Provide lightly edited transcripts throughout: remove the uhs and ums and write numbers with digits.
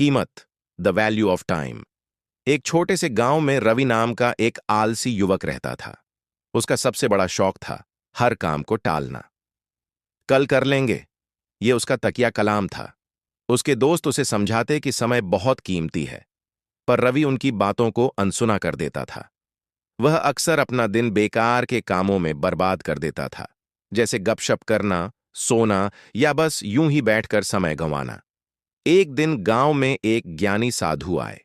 कीमत, the value of time. एक छोटे से गांव में रवि नाम का एक आलसी युवक रहता था। उसका सबसे बड़ा शौक था हर काम को टालना। कल कर लेंगे, ये उसका तकिया कलाम था। उसके दोस्त उसे समझाते कि समय बहुत कीमती है, पर रवि उनकी बातों को अनसुना कर देता था। वह अक्सर अपना दिन बेकार के कामों में बर्बाद कर देता था, जैसे गपशप करना, सोना या बस यूं ही बैठकर समय गंवाना। एक दिन गांव में एक ज्ञानी साधु आए।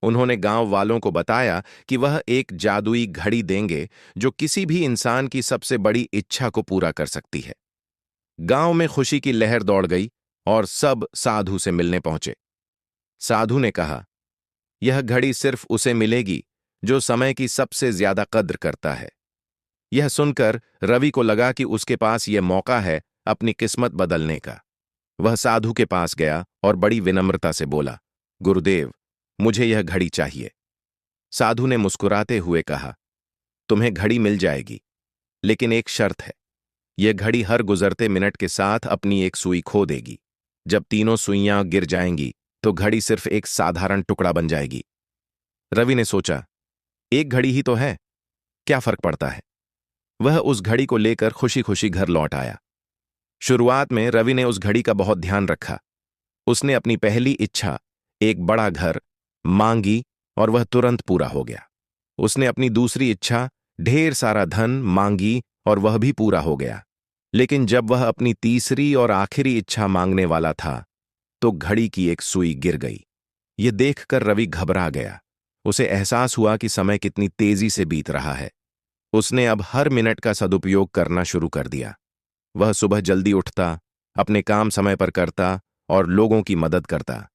उन्होंने गांव वालों को बताया कि वह एक जादुई घड़ी देंगे जो किसी भी इंसान की सबसे बड़ी इच्छा को पूरा कर सकती है। गांव में खुशी की लहर दौड़ गई और सब साधु से मिलने पहुंचे। साधु ने कहा, यह घड़ी सिर्फ उसे मिलेगी जो समय की सबसे ज्यादा कद्र करता है। यह सुनकर रवि को लगा कि उसके पास यह मौका है अपनी किस्मत बदलने का। वह साधु के पास गया और बड़ी विनम्रता से बोला, गुरुदेव, मुझे यह घड़ी चाहिए। साधु ने मुस्कुराते हुए कहा, तुम्हें घड़ी मिल जाएगी, लेकिन एक शर्त है। यह घड़ी हर गुजरते मिनट के साथ अपनी एक सुई खो देगी। जब तीनों सुइयां गिर जाएंगी तो घड़ी सिर्फ एक साधारण टुकड़ा बन जाएगी। रवि ने सोचा, एक घड़ी ही तो है, क्या फर्क पड़ता है। वह उस घड़ी को लेकर खुशी खुशी घर लौट आया। शुरुआत में रवि ने उस घड़ी का बहुत ध्यान रखा। उसने अपनी पहली इच्छा, एक बड़ा घर, मांगी और वह तुरंत पूरा हो गया। उसने अपनी दूसरी इच्छा, ढेर सारा धन, मांगी और वह भी पूरा हो गया। लेकिन जब वह अपनी तीसरी और आखिरी इच्छा मांगने वाला था तो घड़ी की एक सुई गिर गई। यह देखकर रवि घबरा गया। उसे एहसास हुआ कि समय कितनी तेजी से बीत रहा है। उसने अब हर मिनट का सदुपयोग करना शुरू कर दिया। वह सुबह जल्दी उठता, अपने काम समय पर करता और लोगों की मदद करता।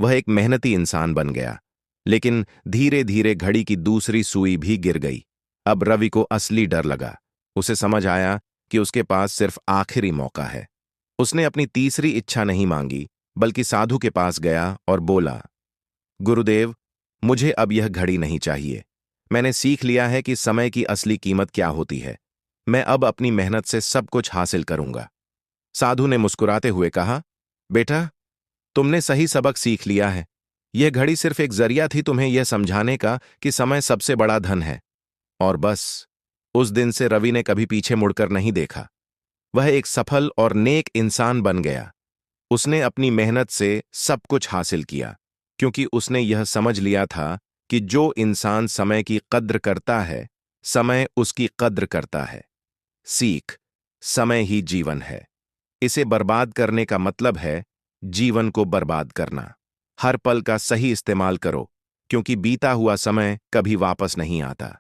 वह एक मेहनती इंसान बन गया। लेकिन धीरे धीरे घड़ी की दूसरी सुई भी गिर गई। अब रवि को असली डर लगा। उसे समझ आया कि उसके पास सिर्फ आखिरी मौका है। उसने अपनी तीसरी इच्छा नहीं मांगी, बल्कि साधु के पास गया और बोला, गुरुदेव, मुझे अब यह घड़ी नहीं चाहिए। मैंने सीख लिया है कि समय की असली कीमत क्या होती है। मैं अब अपनी मेहनत से सब कुछ हासिल करूंगा। साधु ने मुस्कुराते हुए कहा, बेटा, तुमने सही सबक सीख लिया है। यह घड़ी सिर्फ एक जरिया थी तुम्हें यह समझाने का कि समय सबसे बड़ा धन है। और बस उस दिन से रवि ने कभी पीछे मुड़कर नहीं देखा। वह एक सफल और नेक इंसान बन गया। उसने अपनी मेहनत से सब कुछ हासिल किया, क्योंकि उसने यह समझ लिया था कि जो इंसान समय की कद्र करता है, समय उसकी कद्र करता है। सीख, समय ही जीवन है। इसे बर्बाद करने का मतलब है जीवन को बर्बाद करना। हर पल का सही इस्तेमाल करो, क्योंकि बीता हुआ समय कभी वापस नहीं आता।